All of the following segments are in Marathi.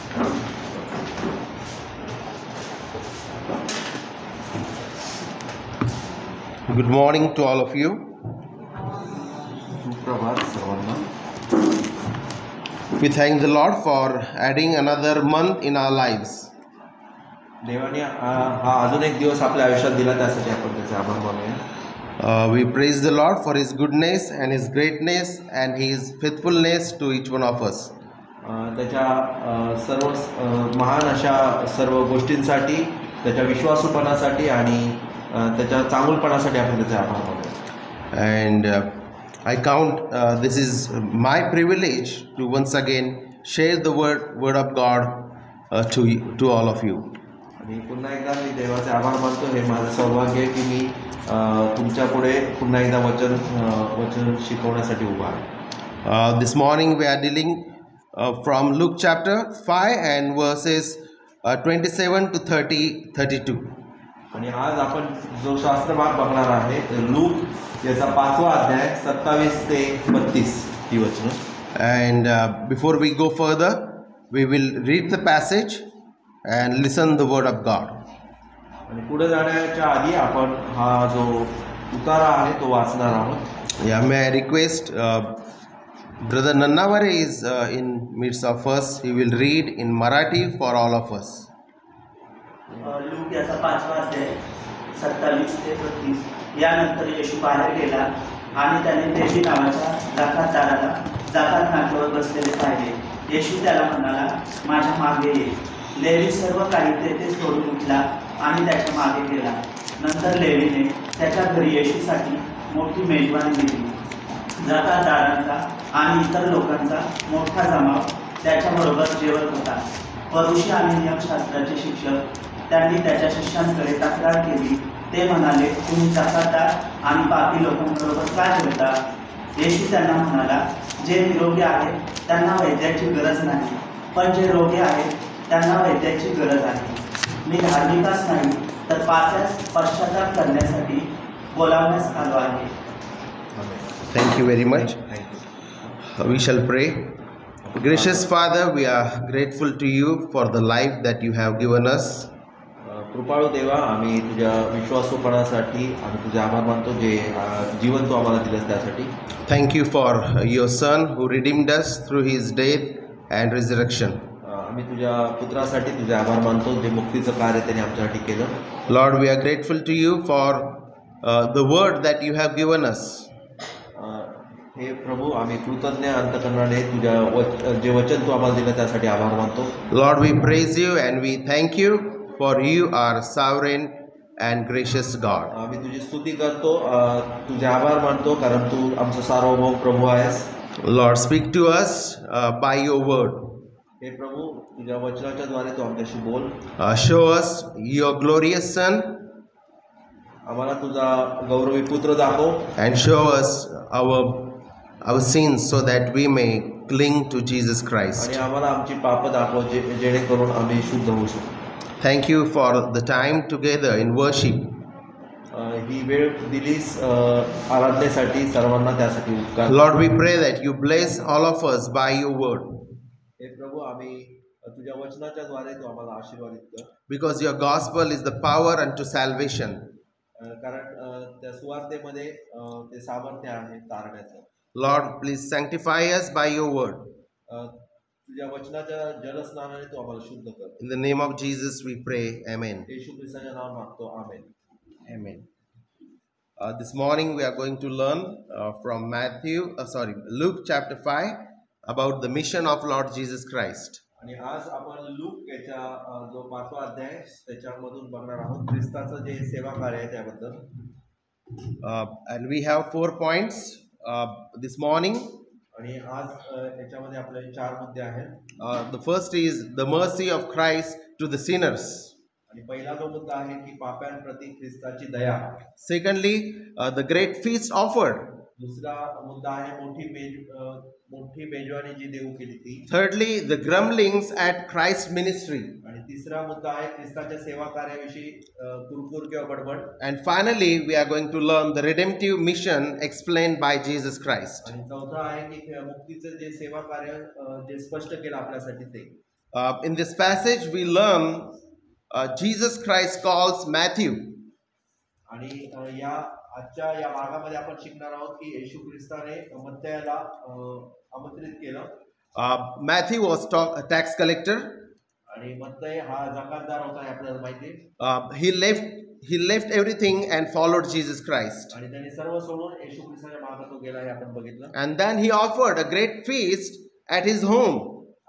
Good morning to all of you. We thank the Lord for adding another month in our lives. देवाने हा अजून एक दिवस आपल्या आयुष्यात दिला त्यासाठी आपण त्याचे आभार मानूया. We praise the Lord for His goodness and His greatness and His faithfulness to each one of us. त्याच्या सर्व महान अशा सर्व गोष्टींसाठी, त्याच्या विश्वासूपणासाठी आणि त्याच्या चांगुलपणासाठी आपण त्याचे आभार मानूया. And I count this is my privilege to once again share the word of God to all of you. आणि पुन्हा एकदा मी देवाचे आभार मानतो. हे माझं सौभाग्य आहे की मी तुमच्या पुढे पुन्हा एकदा वचन शिकवण्यासाठी उभा आहे. This morning we are dealing from Luke chapter 5 and verses 27 to 32. आणि आज आपण जो शास्त्र भाग बघणार आहे लूक याचा 5वा अध्याय 27 ते 32 ही वचनं. And before we go further, we will read the passage and listen the word of God. आणि पुढे जाण्याच्या आधी आपण हा जो उतारा आहे तो वाचणार आहोत. Yeah, may I request Brother Nannavare is in midst of us. He will read in Marathi for all of us. Look याचा 5वा अध्याय 27 ते 32. यानंतर येशू बाहेर गेला आणि त्याने लेवी नावाच्या जाकातदाराला जाकात नाक्यावर बसलेले पाहिले. येशू त्याला म्हणाला, माझ्या मागे ये. लेवी सर्व काही तेथे सोडून उठला आणि त्याच्या मागे गेला. नंतर लेवीने त्याच्या घरी येशूसाठी मोठी मेजवानी दिली. जाकातदारांचा आणि इतर लोकांचा मोठा जमाव त्याच्याबरोबर जेवत होता. फरीसी आणि नियमशास्त्राचे शिक्षक त्यांनी त्याच्या शिष्यांकडे तक्रार केली. ते म्हणाले, तुम्ही जाकातदार आणि पापी लोकांबरोबर का जेवता? येशू त्यांना म्हणाला, जे निरोगी आहेत त्यांना वैद्याची गरज नाही, पण जे रोगी आहेत त्यांना वैद्याची गरज आहे. मी धार्मिकच नाही तर पाप्यास पश्चाताप करण्यासाठी बोलावण्यास आलो आहे. Thank you very much. We shall pray. Gracious Father, we are grateful to you for the life that you have given us. कृपाळू देवा, आम्ही तुझ्या विश्वासूपणासाठी आम्ही तुझे आभार मानतो, जे जीवन तू आम्हाला दिलंस त्यासाठी. Thank you for your Son who redeemed us through His death and resurrection. आम्ही तुझ्या पुत्रासाठी तुझे आभार मानतो, जे मुक्तीचं कार्य त्याने आमच्यासाठी केलं. Lord, we are grateful to you for the word that you have given us. हे प्रभू, आम्ही कृतज्ञ अंतःकरणाने तुझ्या जे वचन तू आम्हाला दिलं त्यासाठी आभार मानतो. Lord, we praise you and we thank you for you are sovereign and gracious God. आम्ही तुझी स्तुती करतो, तुझे आभार मानतो, कारण तू आमचा सार्वभौम प्रभू आहेस. Lord, speak to us by your word. हे प्रभू, तुझ्या वचनाच्या द्वारे तू आमच्याशी बोल. Show us your glorious Son आम्हाला तुझा गौरवी पुत्र दाखव. and show us our sins so that we may cling to Jesus Christ. आणि आम्हाला आमची पाप दाखव, जेणेकरून आम्ही शुद्ध होऊ शकतो. Thank you for the time together in worship. ही वेळ दिलीस आराधनेसाठी, सर्वांना त्यासाठी उपकार. Lord, we pray that you bless all of us by your word. हे प्रभू, आम्ही तुझ्या वचनाच्या द्वारे तू आम्हाला आशीर्वादित कर. Because your gospel is the power unto salvation. कारण त्या सुवार्तेमध्ये ते सामर्थ्य आहे तारण्याचं. Lord, please sanctify us by your word. तुझ्या वचनाच्या जलस्नानाने तू आम्हाला शुद्ध कर. In the name of Jesus we pray. Amen. येशू ख्रिस्ताच्या नावात मागतो. आमेन. Amen. This morning we are going to learn from Luke chapter 5 about the mission of Lord Jesus Christ. आणि आज आपण लूक याच्या जो 5वा अध्याय त्याच्यामधून बघणार आहोत, ख्रिस्ताचं जे सेवा कार्य आहे त्याबद्दल. And we have 4 points this morning. आणि आज याच्यामध्ये आपले 4 मुद्दे आहेत. The first is the mercy of Christ to the sinners. आणि पहिला जो मुद्दा आहे की पाप्यांप्रती ख्रिस्ताची दया. Secondly, the great feast offered. दुसरा मुद्दा आहे मोठी मेजवानी जी देऊ केली ती. Thirdly, the grumblings at Christ's ministry. आणि तिसरा मुद्दा आहे ख्रिस्ताच्या सेवा कार्याविषयी कुरकुर किंवा बडबड. And finally, we are going to learn the redemptive mission explained by Jesus Christ. आणि चौथा आहे की मुक्तीचं जे सेवा कार्य जे स्पष्ट केलं आपल्यासाठी ते. In this passage, we learn Jesus Christ calls Matthew. आणि या आजच्या या भागामध्ये आपण शिकणार आहोत की येशू ख्रिस्ताने मत्तयाला आमंत्रित केलं. Matthew was a tax collector. आणि मत्तय हा जकातदार होता हे आपल्याला माहिती आहे. He left everything and followed Jesus Christ. आणि त्याने सर्व सोडून येशू ख्रिस्ताच्या मागे तो गेला हे आपण बघितलं. And then he offered a great feast at his home.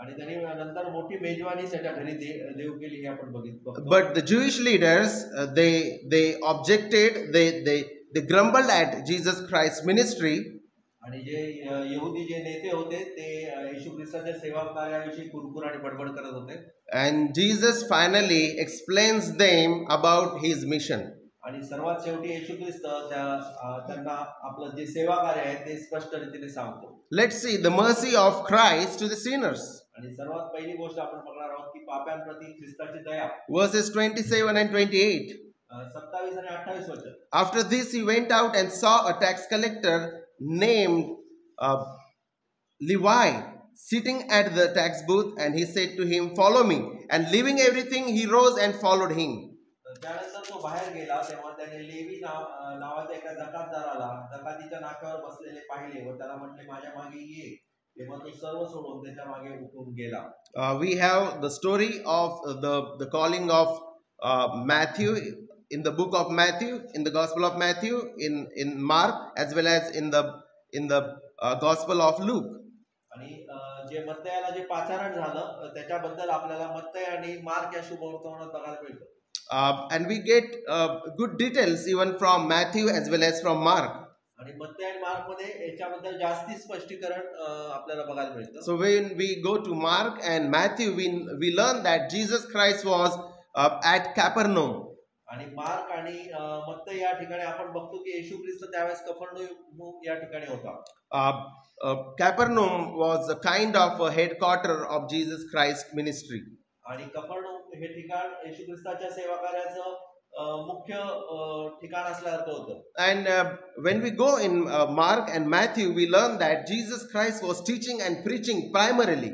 आणि त्याने नंतर मोठी मेजवानी त्याच्या घरी देव केली हे आपण बघितलं. But the Jewish leaders they objected, they grumbled at Jesus Christ's ministry. आणि जे यहुदी जे नेते होते ते येशू ख्रिस्ताच्या सेवा कार्याविषयी कुरकुर आणि बडबड करत होते. And Jesus finally explains them about his mission. आणि सर्वात शेवटी येशू ख्रिस्त त्यांना आपलं जे सेवा कार्य आहे ते स्पष्ट रीतीने सांगतो. Let's see the mercy of Christ to the sinners. आणि सर्वात पहिली गोष्ट आपण बघणार आहोत की पाप्यांप्रती ख्रिस्ताची दया. Verses 27 and 28. 27 आणि 28 वचन. After this he went out and saw a tax collector named Levi sitting at the tax booth, and he said to him, "Follow me." And leaving everything, he rose and followed him. त्यानंतर तो बाहेर गेला तेव्हा त्याने लेवी नावाच्या एका जकातदाराला जकातीच्या नाक्यावर बसलेले पाहिले व त्याला म्हटले, "माझ्या मागे ये." तेव्हा तो सर्व सोडून त्याच्या मागे उठून गेला. We have the story of the calling of Matthew in the book of Matthew, in the Gospel of Matthew, in Mark, as well as in the Gospel of Luke. आणि जे मत्तयाला जे पाचारण झालं त्याच्याबद्दल आपल्याला मत्तय आणि मार्क या शुभवर्तमानात बघायला मिळतं. And we get good details even from Matthew as well as from Mark. आणि मत्तय आणि मार्क मध्ये याच्याबद्दल जास्ती स्पष्टीकरण आपल्याला बघायला मिळतं. So when we go to Mark and Matthew, we learn that Jesus Christ was at Capernaum. आणि मार्क आणि मत्तय या ठिकाणी आपण बघतो की येशू ख्रिस्त त्यावेळेस कफरनहूम या ठिकाणी होता. Capernaum was a kind of a headquarter of Jesus Christ ministry. आणि कफरनहूम हे ठिकाण येशू ख्रिस्ताच्या सेवा कार्याचं मुख्य ठिकाण असल्यासारखं होतं. And when we go in Mark and Matthew, we learn that Jesus Christ was teaching and preaching primarily.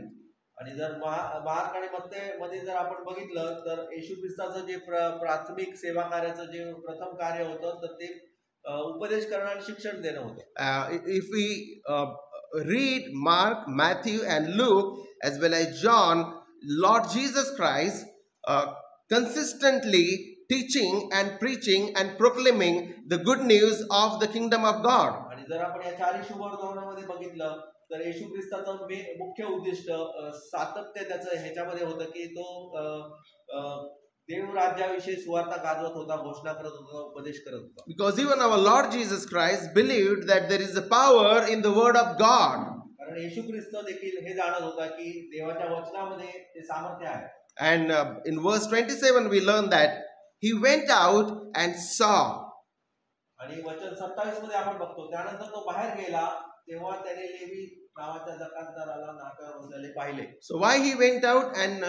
आणि जर मार्क आणि मत्तय मध्ये जर आपण बघितलं तर येशू ख्रिस्ताचं जे प्राथमिक सेवा कार्याचं जे प्रथम कार्य होतं तर ते उपदेश करणं आणि शिक्षण देणं होतं. If we read Mark, Matthew and Luke as well as John, Lord Jesus Christ consistently teaching and preaching and proclaiming the good news of the kingdom of God. आणि जर आपण या चारही शुभवर्तमानामध्ये बघितलं तर येशू ख्रिस्ताचं मुख्य उद्दिष्ट सातत्य त्याचं ह्याच्यामध्ये होतं की तो देव राज्याविषयी सुवार्ता गाजवत होता, घोषणा करत होता, उपदेश करत होता. Because even our Lord Jesus Christ believed that there is a power in the word of God. कारण येशू ख्रिस्त देखील हे जाणत होता की देवाच्या वचनामध्ये ते सामर्थ्य आहे. And in verse 27 we learn that he went out and saw. आणि वचन 27 मध्ये आपण बघतो त्यानंतर तो बाहेर गेला तेव्हा त्याने लेवी नावाच्या जकातदाराला नाक्यावर बसलेले पाहिले. So why he went out and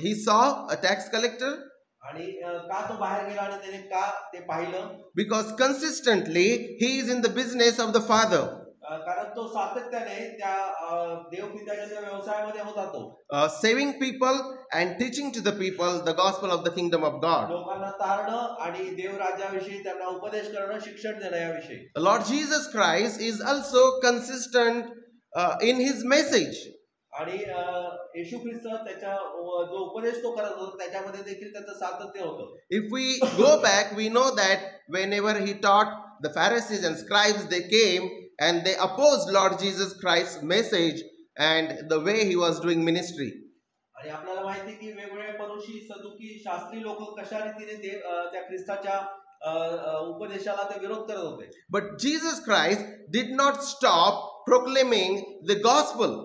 he saw a tax collector? आणि का तो बाहेर गेला आणि त्याने का ते पाहिलं? Because consistently he is in the business of the Father. कारण तो सातत्याने त्या देवपित्याच्या व्यवसायामध्ये होता तो. Saving people and teaching to the people the gospel of the kingdom of God. लोकांना तारणं आणि देव राज्याविषयी त्यांना उपदेश करणं, शिक्षण देणं याविषयी. Lord Jesus Christ is also consistent in his message. आणि येशू ख्रिस्त त्याच्या जो उपदेश तो करत होता त्याच्यामध्ये देखील त्याचं सातत्य होतं. If we go back, we know that whenever he taught, the Pharisees and scribes, they came and they opposed Lord Jesus Christ's message and the way he was doing ministry. आणि आपल्याला माहिती की वेगवेगळे फरीसी, सदुकी, शास्त्री लोक कशा रीतीने ते त्या ख्रिस्ताच्या उपदेशाला ते विरोध करत होते. But Jesus Christ did not stop proclaiming the gospel.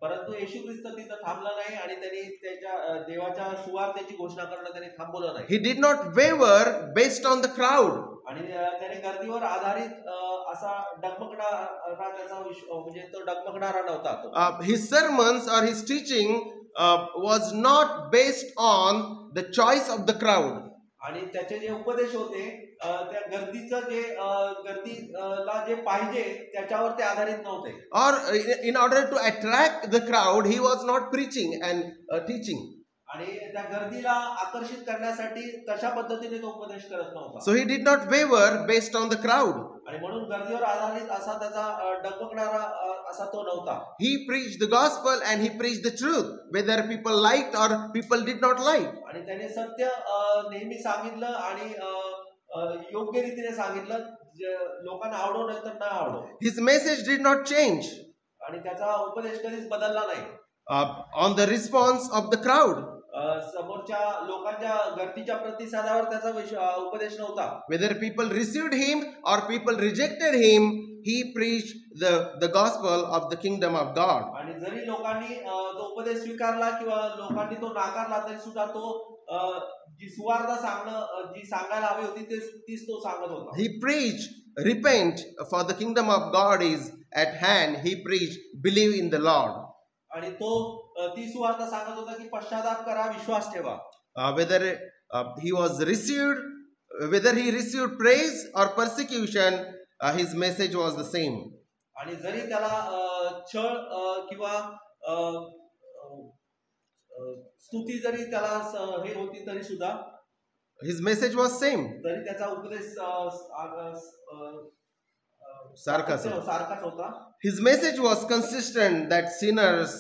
परंतु येशू ख्रिस्त तिथं थांबला नाही आणि त्यांनी त्याच्या देवाच्या सुवार्तेची घोषणा करणं त्यांनी थांबवलं नाही. He did not waver based on the crowd. आणि त्याने गर्दीवर आधारित असा डगमगणारा त्याचा म्हणजे तो डगमगणारा नव्हता तो. His sermons or his teaching was not based on the choice of the crowd. आणि त्याचे जे उपदेश होते त्या गर्दीचं जे गर्दीला जे पाहिजे त्याच्यावर ते आधारित नव्हते. Or in order to attract the crowd, he was not preaching and teaching. आणि त्या गर्दीला आकर्षित करण्यासाठी तशा पद्धतीने तो उपदेश करत नव्हता. So he did not waver based on the crowd. आणि म्हणून गर्दीवर आधारित असा त्याचा डगमगणारा असा तो नव्हता. He preached the gospel and he preached the truth, whether people liked or people did not like. आणि त्याने सत्य नेहमी सांगितलं आणि योग्य रीतीने सांगितलं, लोकांना आवडो नाही तर नाही आवडो. His message did not change आणि त्याचा उपदेश कधीच बदलला नाही. On the response of the crowd. समोरच्या लोकांच्या गर्दीच्या प्रतिसादावर त्याचा उपदेश नव्हता. Whether people received him or people rejected him, he preached the gospel of the kingdom of God. आणि जरी लोकांनी तो उपदेश स्वीकारला किंवा लोकांनी तो नाकारला तरी सुद्धा तो जी सुवार्ता जी सांगायला हवी होती तीच तो सांगत होता. He preached, repent, for the kingdom of God is at hand. He preached, believe in the Lord. आणि तो ती सुवार्ता सांगत होता की पश्चाताप करा, विश्वास ठेवा. Whether he received praise or persecution, his message was the same. आणि जरी त्याला छळ किंवा स्तुती जरी त्याला हे होती तरी सुद्धा his message was same. तरी त्याचा उपदेश सारखाच होता. His message was consistent that sinners,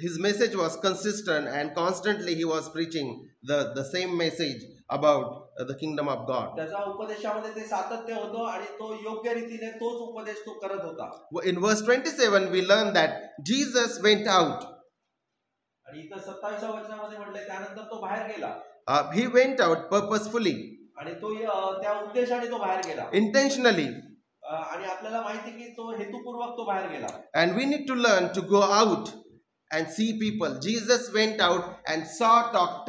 his message was consistent and constantly he was preaching the same message about the kingdom of God. त्याचा उपदेशामध्ये ते सातत्य होतं आणि तो योग्य रीतीने तोच उपदेश तो करत होता. In verse 27 we learn that Jesus went out. आणि इथं 27व्या वचनामध्ये म्हटलंय त्यानंतर तो बाहेर गेला. He went out purposefully. आणि तो त्या उद्देशाने तो बाहेर गेला. Intentionally. आणि आपल्याला माहिती की तो हेतुपूर्वक तो बाहेर गेला. And we need to learn to go out and see people. Jesus went out and saw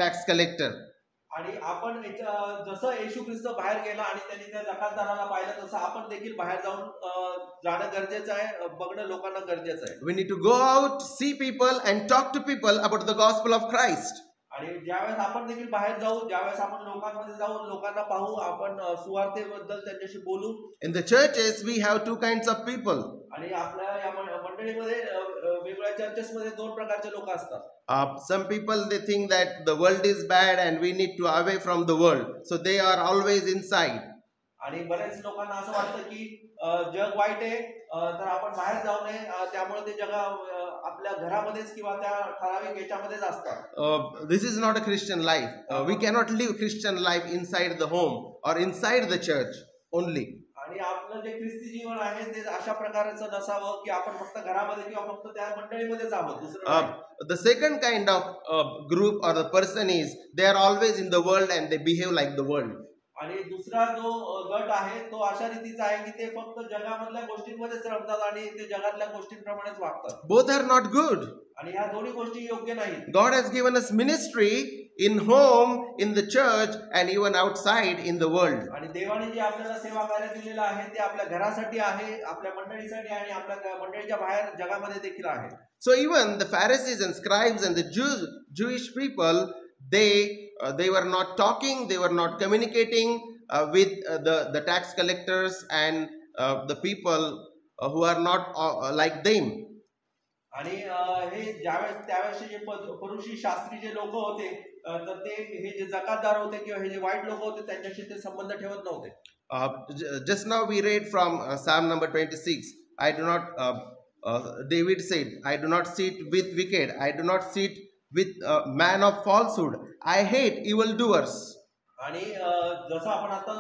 tax collector. आणि आपण जसं येशू ख्रिस्त बाहेर गेला आणि त्यांनी त्या जकातदाराला पाहिलं तसं आपण देखील बाहेर जाऊन जाणं गरजेचं आहे, बघणं लोकांना गरजेचं आहे. We need to go out, see people and talk to people about the gospel of Christ. आणि ज्यावेळेस आपण देखील बाहेर जाऊ, ज्यावेळेस आपण लोकांमध्ये जाऊन लोकांना पाहू, आपण सुवार्तेबद्दल त्यांच्याशी बोलू. In the churches we have two kinds of people. आणि आपल्या या मंडळीमध्ये वेगवेगळ्या चर्चेसमध्ये दोन प्रकारचे लोक असतात. Some people they think that the world is bad and we need to away from the world, so they are always inside. आणि बरेच लोकांना असं वाटतं की जग वाईट आहे तर आपण बाहेर जाऊ नये, त्यामुळे ते जग आपल्या घरामध्येच किंवा त्या ठराविक याच्यामध्येच असतात. This is not a Christian life. We cannot live Christian life inside the home or inside the church only. आणि आपलं जे ख्रिस्ती जीवन आहे ते अशा प्रकारचं नसावं की आपण फक्त घरामध्ये किंवा फक्त त्या मंडळीमध्ये जावं, दुसरं. The second kind of group or the person is they are always in the world and they behave like the world. आणि दुसरा जो गट आहे तो अशा रीतीचा आहे की ते फक्त जगामधल्या गोष्टींमध्येच रमतात आणि ते जगातल्या गोष्टींप्रमाणेच वागतात. Both are not good. आणि ह्या दोन्ही गोष्टी योग्य नाहीत. God has given us ministry in home, in the church and even outside in the world. आणि देवाने जे आपल्याला सेवा कार्य दिलेलं आहे ते आपल्या घरासाठी आहे, आपल्या मंडळीसाठी आणि आपल्या मंडळीच्या बाहेर जगामध्ये देखील आहे. So even the Pharisees and scribes and the Jewish people, they were not talking, they were not communicating with the tax collectors and the people who are not like them. आणि हे त्यावेळेस जे फरुशी शास्त्री जे लोक होते तर ते हे जे जकातदार होते किंवा हे जे वाईट लोक होते त्यांच्याशी ते संबंध ठेवत नव्हते. Just now we read from Psalm number 26. David said, I do not sit with wicked, I do not sit with man of falsehood, I hate evildoers. आणि जसं आपण आता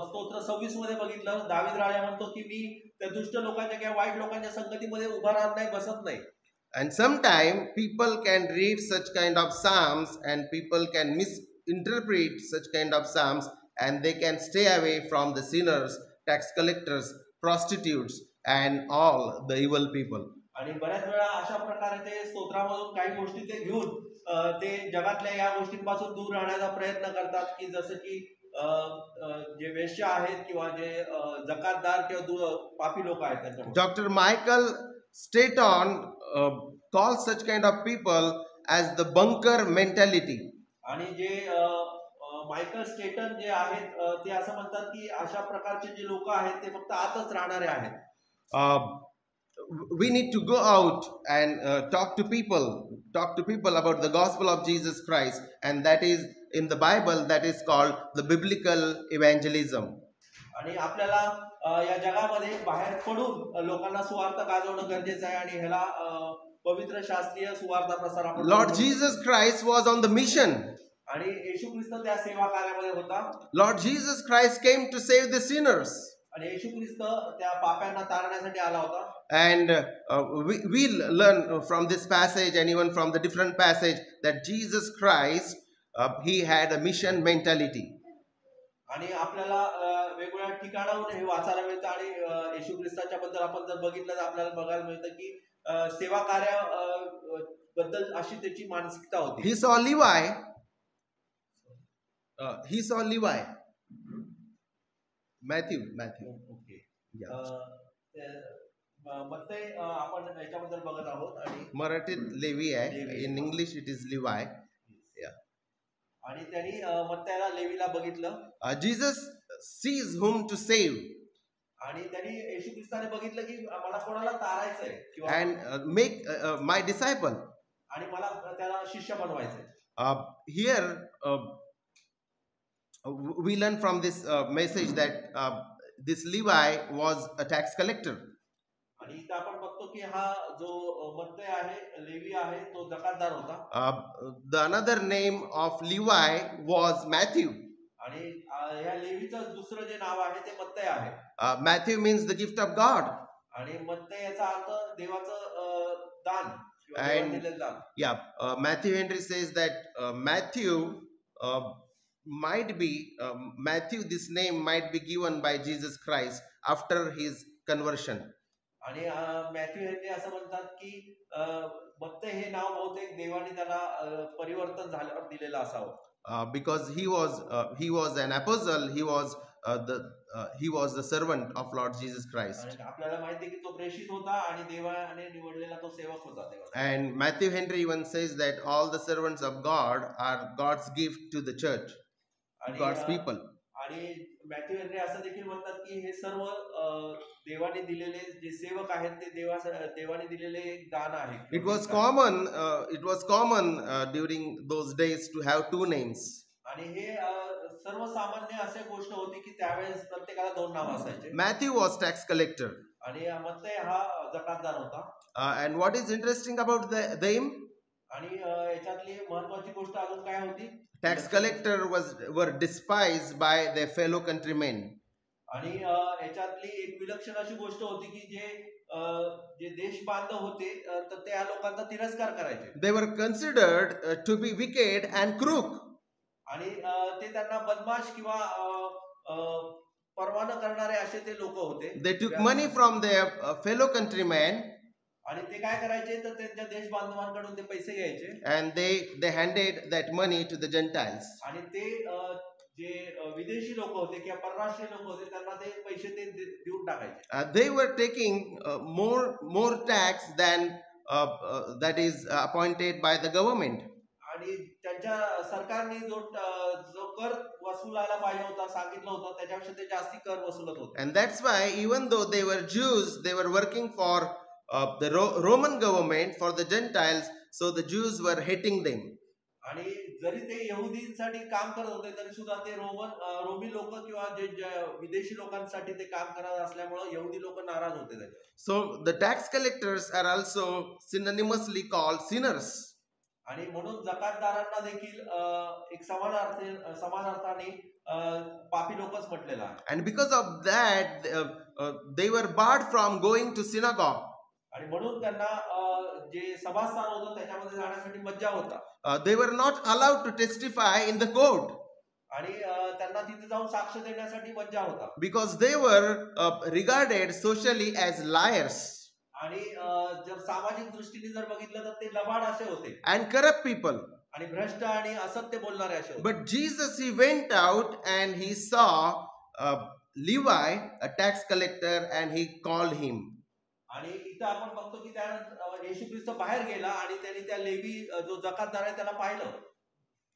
स्तोत्र 26 मध्ये बघितलं, दावीद राजा म्हणतो की मी त्या दुष्ट लोकांच्या किंवा वाईट लोकांच्या संगतीमध्ये उभा राहत नाही, बसत नाही. And sometimes people can read such kind of psalms and people can misinterpret such kind of psalms and they can stay away from the sinners, tax collectors, prostitutes and all the evil people. आणि बऱ्याच वेळा अशा प्रकारचे स्तोत्रामधून काही गोष्टी ते घेऊन ते जगातल्या या गोष्टींपासून दूर राहण्याचा प्रयत्न करतात की जसं की जे वेश्या आहेत किंवा जे जकातदार किंवा पापी लोक आहेत त्यांच्यामध्ये. Dr. Michael Staton calls such kind of people as the bunker mentality. आणि जे मायकल स्टेटन जे आहेत ते असं म्हणतात की अशा प्रकारचे जे लोक आहेत ते फक्त आतच राहणारे आहेत. We need to go out and talk to people about the gospel of Jesus Christ, and that is in the Bible, that is called the biblical evangelism. आणि आपल्याला या जगामध्ये बाहेर पडून लोकांना सुवार्थ गाजवणं गरजेचं आहे आणि ह्याला पवित्र शास्त्रीय सुवार्थ प्रसार आपण Lord Jesus Christ was on the mission. आणि येशू ख्रिस्त त्या सेवा कार्यामध्ये होता. Lord Jesus Christ came to save the sinners. आणि येशू ख्रिस्त त्या पाप्यांना तारण्यासाठी आला होता. And we learn from this passage and even from the different passage that Jesus Christ, he had a mission mentality. आणि आपल्याला वेगवेगळ्या ठिकाणाहून हे वाचायला मिळतं आणि येशू ख्रिस्ताच्या बद्दल आपण जर बघितलं तर आपल्याला बघायला मिळतं की सेवा कार्य बद्दल अशी त्याची मानसिकता होती. He saw Levi. He saw Levi. Matthew. Okay. Yeah. मत्तई आपण याच्याबद्दल बघत आहोत आणि मराठीत लेवी आहे. In English it is Levi. Yeah. आणि त्यांनी मत्तईला लेवीला बघितलं. Jesus sees whom to save. आणि त्यांनी येशू ख्रिस्ताने बघितलं की मला कोणाला तारायचंय किंवा And make my disciple. आणि मला त्याला शिष्य बनवायचंय. Here we learn from this message that this Levi was a tax collector. आणि इथे आपण बघतो की हा जो मत्तई आहे लेवी आहे तो जकातदार होता. The another name of Levi was Matthew. आणि ह्या लेवीचं दुसरं जे नाव आहे ते मत्तई आहे. Matthew means the gift of God. आणि मत्तई याचा अर्थ देवाचं दान किंवा And देवाने दिलेलं दान. yeah, Matthew Henry says that Matthew might be Matthew, this name might be given by Jesus Christ after his conversion. आणि मॅथ्यू हेनरी असं म्हणतात की मत्तई हे नाव बहुतेक देवाने त्याला परिवर्तन झाल्यावर दिलेलं असावं. Because he was an apostle, he was the servant of Lord Jesus Christ. आणि आपल्याला माहिती आहे की तो प्रेषित होता आणि देवाने निवडलेला तो सेवक होता देवाचा. And Matthew Henry even says that all the servants of God are God's gift to the church, God's people. आणि मॅथ्यू हेनरी असं देखील म्हणतात की हे सर्व देवाने दिलेले जे सेवक आहेत ते देवाने दिलेले एक दान आहे. It was common during those days to have two names. आणि हे सर्वसामान्य अशी गोष्ट होती की त्यावेळेस प्रत्येकाला दोन नाव असायचे. Matthew was tax collector. आणि मत्तई हा जकातदार होता. And what is interesting about them? आणि याच्यातली महत्त्वाची गोष्ट अजून काय होती? Tax collector were despised by their fellow countrymen. आणि याच्यातली एक विलक्षण अशी गोष्ट होती की जे देश बांधव होते तर त्या लोकांचा तिरस्कार करायचे. They were considered to be wicked and crook. आणि ते त्यांना बदमाश किंवा परवा न करणारे असे ते लोक होते. They took money from their fellow countrymen. आणि ते काय करायचे तर त्यांच्या देश बांधवांकडून ते पैसे घ्यायचे. And they handed that money to the Gentiles. आणि ते जे विदेशी लोक होते किंवा परराष्ट्रीय लोक होते त्यांना ते पैसे ते देऊन टाकायचे. They were taking more tax than that is appointed by the government. आणि त्यांच्या सरकारने जो कर वसुलायला पाहिजे होता सांगितलं होतं त्याच्यापेक्षा ते जास्ती कर वसुलत होते. And that's why even though they were Jews, they were working for the Roman government, for the Gentiles, so the Jews were hating them. आणि जरी ते यहुदींसाठी काम करत होते तरी सुद्धा ते रोमी लोक किंवा जे विदेशी लोकांसाठी ते काम करत असल्यामुळे यहुदी लोक नाराज होते त्याच्यावर. So the tax collectors are also synonymously called sinners. आणि म्हणून जकातदारांना देखील एक समान अर्थाने पापी लोकच म्हटलेलं आहे. And because of that they were barred from going to synagogue. आणि म्हणून त्यांना जे सभास्थान होतं त्याच्यामध्ये जाण्यासाठी मज्जा होता. They were not allowed to testify in the court. आणि त्यांना तिथे जाऊन साक्ष देण्यासाठी मज्जा होता. Because they were regarded socially as liars. आणि जर सामाजिक दृष्टीने जर बघितलं तर ते लबाड असे होते. And corrupt people. आणि भ्रष्ट आणि असत्य बोलणारे असे होते. But Jesus, he went out and he saw Levi, a tax collector, and he called him. आणि इथं आपण बघतो की त्यानंतर येशू ख्रिस्त बाहेर गेला आणि त्यांनी त्या लेवी जो जकातदार आहे त्याला पाहिलं.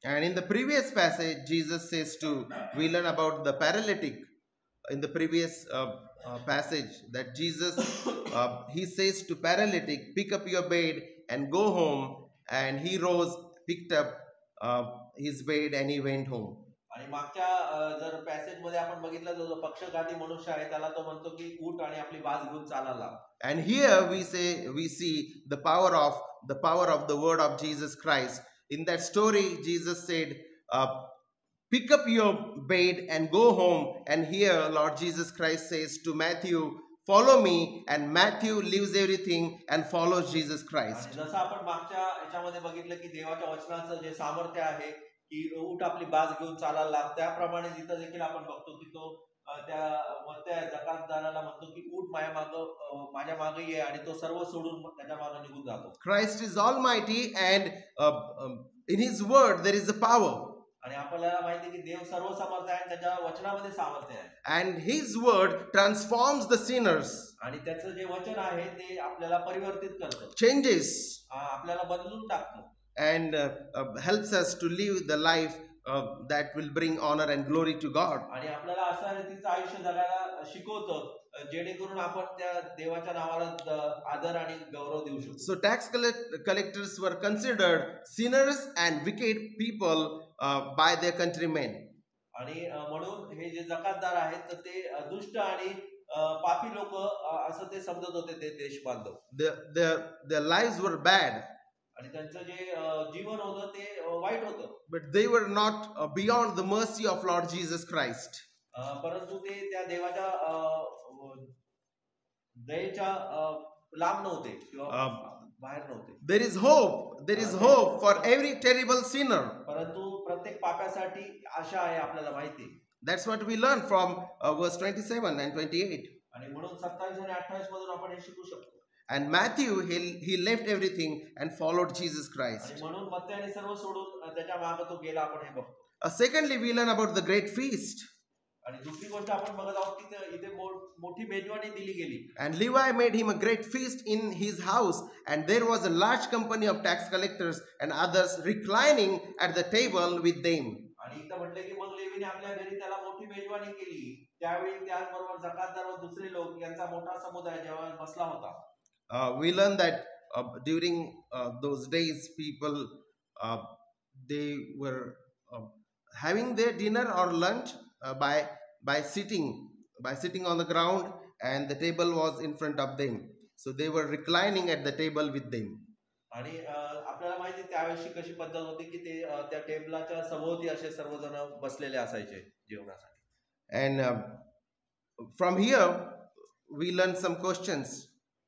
And in the previous passage, Jesus says we learn about the paralytic in the previous passage that Jesus, he says to paralytic, pick up your bed and go home. And he rose, picked up his bed and he went home. आणि मागच्या जर पॅसेज मध्ये आपण बघितलं जो पक्षघाती मनुष्य आहे त्याला तो म्हणतो की उठ आणि आपली बाज घेऊन चालायला. And here we see the power of the word of Jesus Christ. In that story, Jesus said, pick up your bed and go home. And here Lord Jesus Christ says to Matthew, follow me. And Matthew leaves everything and follows Jesus Christ. जसं आपण मागच्या याच्यामध्ये बघितलं की देवाच्या वचनाचं जे सामर्थ्य आहे की उठ आपली बाज घेऊन चालायला, त्याप्रमाणे जिथं देखील आपण बघतो की तो त्या जकातदाराला म्हणतो की उठ माझ्या मागे ये, आणि तो सर्व सोडून त्याच्या मागे निघून जातो. Christ is almighty and in his word there is a power. आणि आपल्याला माहिती की देव सर्व समर्थ आहे आणि त्याच्या वचनामध्ये सामर्थ्य आहे. And his word transforms the sinners. आणि त्याचं जे वचन आहे ते आपल्याला परिवर्तित करतं, changes, आपल्याला बदलून टाकतं. And helps us to live the life that will bring honor and glory to God. आणि आपल्याला अशा रीतीचं आयुष्य जगायला शिकवतं जेणेकरून आपण त्या देवाच्या नावाला आदर आणि गौरव देऊ शकतो. So tax collectors were considered sinners and wicked people by their countrymen. आणि म्हणून हे जे जकातदार आहेत तर ते दुष्ट आणि पापी लोक असं ते समजत होते ते देश बांधव. Their lives were bad. आणि त्यांचं जे जीवन होतं ते वाईट होतं. But they were not beyond the mercy of Lord Jesus Christ. परंतु ते त्या देवाच्या दयेच्या लांब नव्हते किंवा बाहेर नव्हते. There is hope for every terrible sinner. परंतु प्रत्येक पाप्यासाठी आशा आहे, आपल्याला माहिती आहे. That's what we learn from verse 27 and 28. आणि म्हणून 27 आणि 28 मधून आपण हे शिकू शकतो. And Matthew, he left everything and followed Jesus Christ. आणि म्हणून मत्त्याने सर्व सोडून त्याच्या मागे तो गेला, आपण हे बघतो. Secondly, we learn about the great feast. आणि दुसरी गोष्ट आपण बघत आहोत की इथे मोठी मेजवानी दिली गेली. And Levi made him a great feast in his house, and there was a large company of tax collectors and others reclining at the table with them. आणि इथं म्हटलं की मग लेवीने आपल्या घरी त्याला मोठी मेजवानी केली. त्यावेळी त्याचबरोबर जकातदार व दुसरे लोक यांचा मोठा समुदाय जेव्हा बसला होता. We learn that during those days, people they were having their dinner or lunch by sitting on the ground, and the table was in front of them. So they were reclining at the table with them. आणि आपल्याला माहिती त्यावेळी कशी पद्धत होती की ते त्या टेबलाच्या सभोवती असे सर्वजण बसलेले असायचे जेवणासाठी. And from here we learn some questions.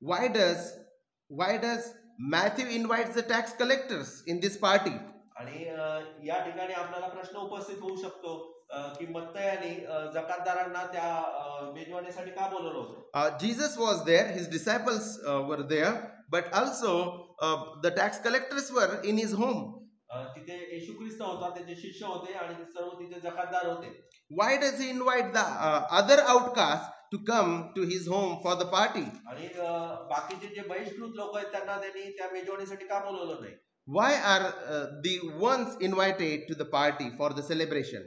Why does Matthew invite the tax collectors in this party? आणि या ठिकाणी आपल्याला प्रश्न उपस्थित होऊ शकतो की मत्तयाने जकातदारांना त्या मेजवानीसाठी का बोलवलं होतं. Jesus was there, his disciples were there, but also the tax collectors were in his home. तिथे येशू ख्रिस्त होता, त्याचे शिष्य होते आणि सर्व तिथे जकातदार होते. Why does he invite the other outcasts to come to his home for the party? आणि बाकीचे जे बहिष्कृत लोक आहेत त्यांना त्यांनी त्या मेजवानीसाठी का बोलवलं नाही. Why are the ones invited to the party for the celebration?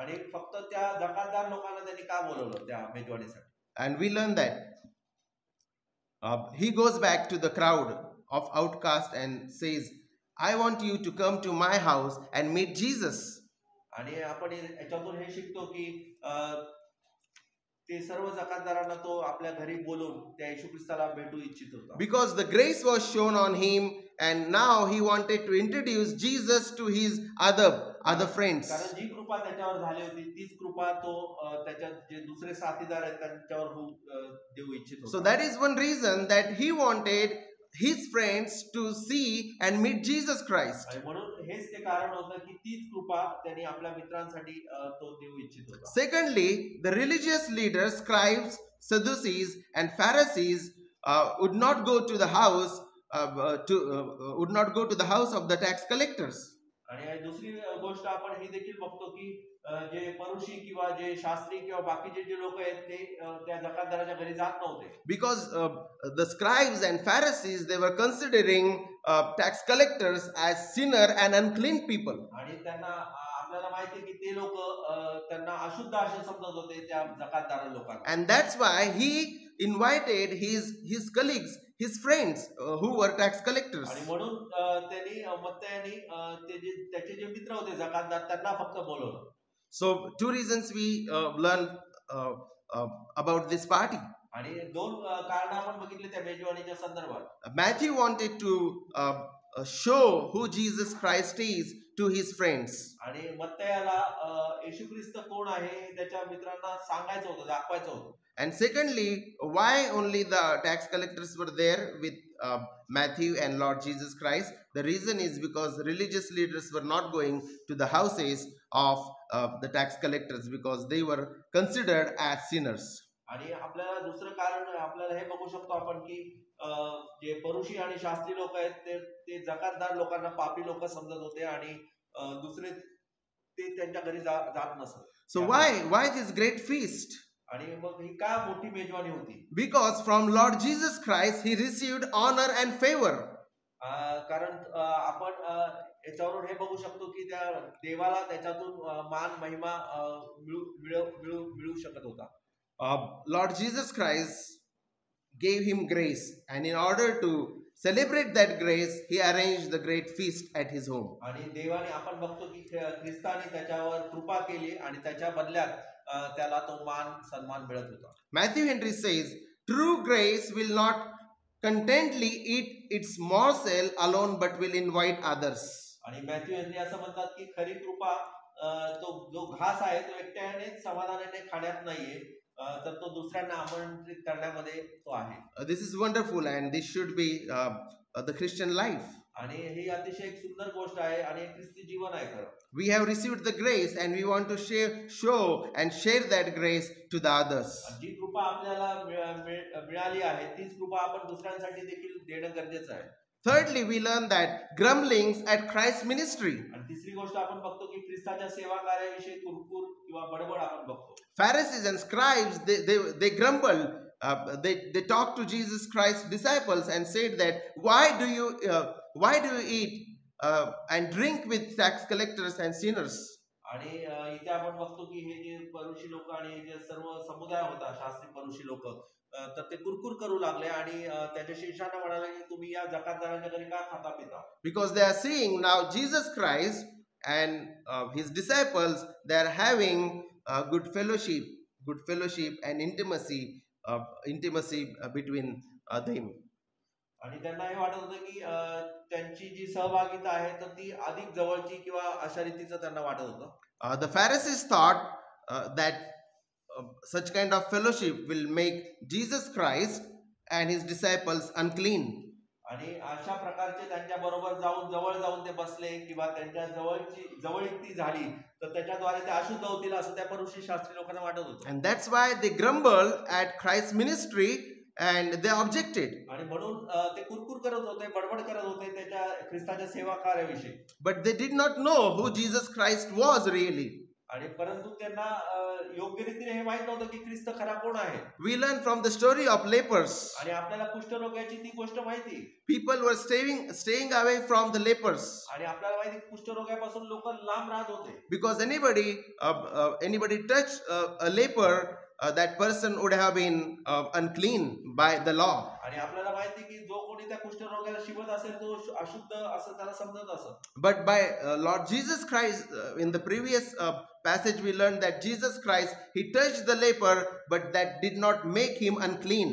आणि फक्त त्या जकातदार लोकांना त्यांनी का बोलवलं त्या मेजवानीसाठी. And we learn that he goes back to the crowd of outcasts and says, I want you to come to my house and meet Jesus. आणि आपण याच्यातून हे शिकतो की ते सर्व जकातदारांना तो आपल्या घरी बोलून त्या येशू ख्रिस्ताला भेटू इच्छित होता. Because the grace was shown on him, and now he wanted to introduce Jesus to his other friends. कारण जी कृपा त्याच्यावर झाली होती तीच कृपा तो त्याच्या जे दुसरे साथीदार आहेत त्यांच्यावर देऊ इच्छित होता. So that is one reason that he wanted his friends to see and meet Jesus Christ. आणि म्हणून हेच ते कारण होतं की तीच कृपा त्यांनी आपल्या मित्रांसाठी तो देऊ इच्छित होता. Secondly, the religious leaders, scribes, Sadducees and Pharisees would not go to the house of the tax collectors. आणि दुसरी गोष्ट आपण ही देखील बघतो की जे परुषी किंवा जे शास्त्री किंवा बाकीचे जे लोक आहेत ते त्या जकातदाराच्या घरी जात नव्हते. Because the scribes and Pharisees, they were considering tax collectors as sinner and unclean people. आणि त्यांना आपल्याला माहिती आहे की ते लोक त्यांना अशुद्ध असे समजत होते त्या जकातदार लोकांना. And that's why he invited his colleagues, his friends who were tax collectors. आणि म्हणून त्यांनी मत्तयानी त्याचे जे मित्र होते जकातदार त्यांना फक्त बोलवलं. So 2 reasons we learn about this party. आणि दोन कारण आपण बघितले त्या मेजवानीच्या संदर्भात. Matthew wanted to show who Jesus Christ is to his friends. आणि मत्तयाला येशू ख्रिस्त कोण आहे त्याच्या मित्रांना सांगायचं होतं, दाखवायचं होतं. And secondly, why only the tax collectors were there with Matthew and Lord Jesus Christ? The reason is because religious leaders were not going to the houses of the tax collectors because they were considered as sinners. आणि आपल्याला दुसरं कारण आपल्याला हे बघू शकतो आपण की जे परुषी आणि शास्त्री लोक आहेत ते जकातदार लोकांना पापी लोक समजत होते आणि दुसरे ते त्यांच्या घरी जात नसत. So why this great feast? आणि मग ही का मोठी मेजवानी होती? Because from Lord Jesus Christ he received honor and favor. कारण आपण याच्यावरून हे बघू शकतो की त्या देवाला त्याच्यातून मान महिमा मिळू शकत होता. Lord Jesus Christ gave him grace, and in order to celebrate that grace, he arranged the great feast at his home. आणि देवाने आपण बघतो की ख्रिस्ताने त्याच्यावर कृपा केली आणि त्याच्या बदल्यात त्याला तो मान सन्मान मिळत होता. Matthew Henry says, true grace will not contentedly eat its morsel alone, but will invite others. आणि मॅथ्यू हेनरी असं म्हणतात की खरी कृपा तो जो घास आहे तो एकट्याने समाधानाने खाण्यात नाहीये, तर तो दुसऱ्यांना आमंत्रित करण्यामध्ये तो आहे. This is wonderful, and this should be the Christian life. आणि ही अतिशय एक सुंदर गोष्ट आहे आणि ख्रिस्ती जीवन आहे खरं. We have received the grace, and we want to show and share that grace to the others. जी कृपा आपल्याला मिळाली आहे तीच कृपा आपण दुसऱ्यांसाठी देखील देणं गरजेचं आहे. Thirdly, we learn that grumblings at Christ's ministry. आणि तिसरी गोष्ट आपण बघतो की ख्रिस्ताच्या सेवा कार्याविषयी कुरकुर किंवा बडबड आपण बघतो. Pharisees and scribes, they grumbled. They talked to Jesus Christ's disciples and said that why do you eat and drink with tax collectors and sinners? आणि इथे आपण बघतो की हे जे परुषी लोक आणि जे सर्व समुदाय होता शास्त्री परुषी लोक तर ते कुरकुर करू लागले आणि त्याच्या शिष्यांना म्हणाले की तुम्ही या जकातदारांच्या घरी का खाता पिता? Because they are seeing now Jesus Christ and his disciples, they are having good fellowship and intimacy between them. आणि त्यांना हे वाटत होतं की त्यांची जी सहभागिता आहे तर ती अधिक जवळची किंवा अशा रीतीचं त्यांना वाटत होतं. The Pharisees thought that such kind of fellowship will make Jesus Christ and his disciples unclean. आणि अशा प्रकारचे त्यांच्या बरोबर जवळ जाऊन ते बसले किंवा त्यांच्या जवळीक झाली तर त्याच्याद्वारे ते अशुद्ध होतील असं त्या परुषी शास्त्री लोकांना वाटत होतं. And that's why they grumbled at Christ's ministry and they objected. आणि म्हणून ते कुरकुर करत होते, बडबड करत होते त्याच्या ख्रिस्ताच्या सेवा कार्याविषयी. But they did not know who Jesus Christ was really. आणि परंतु त्यांना योग्य रीतीने हे माहित नव्हतं की ख्रिस्त खरा कोण आहे. We learn from the story of lepers. आणि आपल्याला कुष्ठरोग्याची ती गोष्ट माहिती. People were staying away from the lepers. आणि आपल्याला माहिती कुष्ठरोग्यापासून लोक लांब राहत होते. Because anybody touched a leper, that person would have been unclean by the law. आणि आपल्याला माहिती की जो कोणी त्या कुष्ठरोग्याला शिवत असेल तो अशुद्ध असं त्याला समजत असत. But by Lord Jesus Christ, in the previous passage we learned that Jesus Christ, he touched the leper, but that did not make him unclean.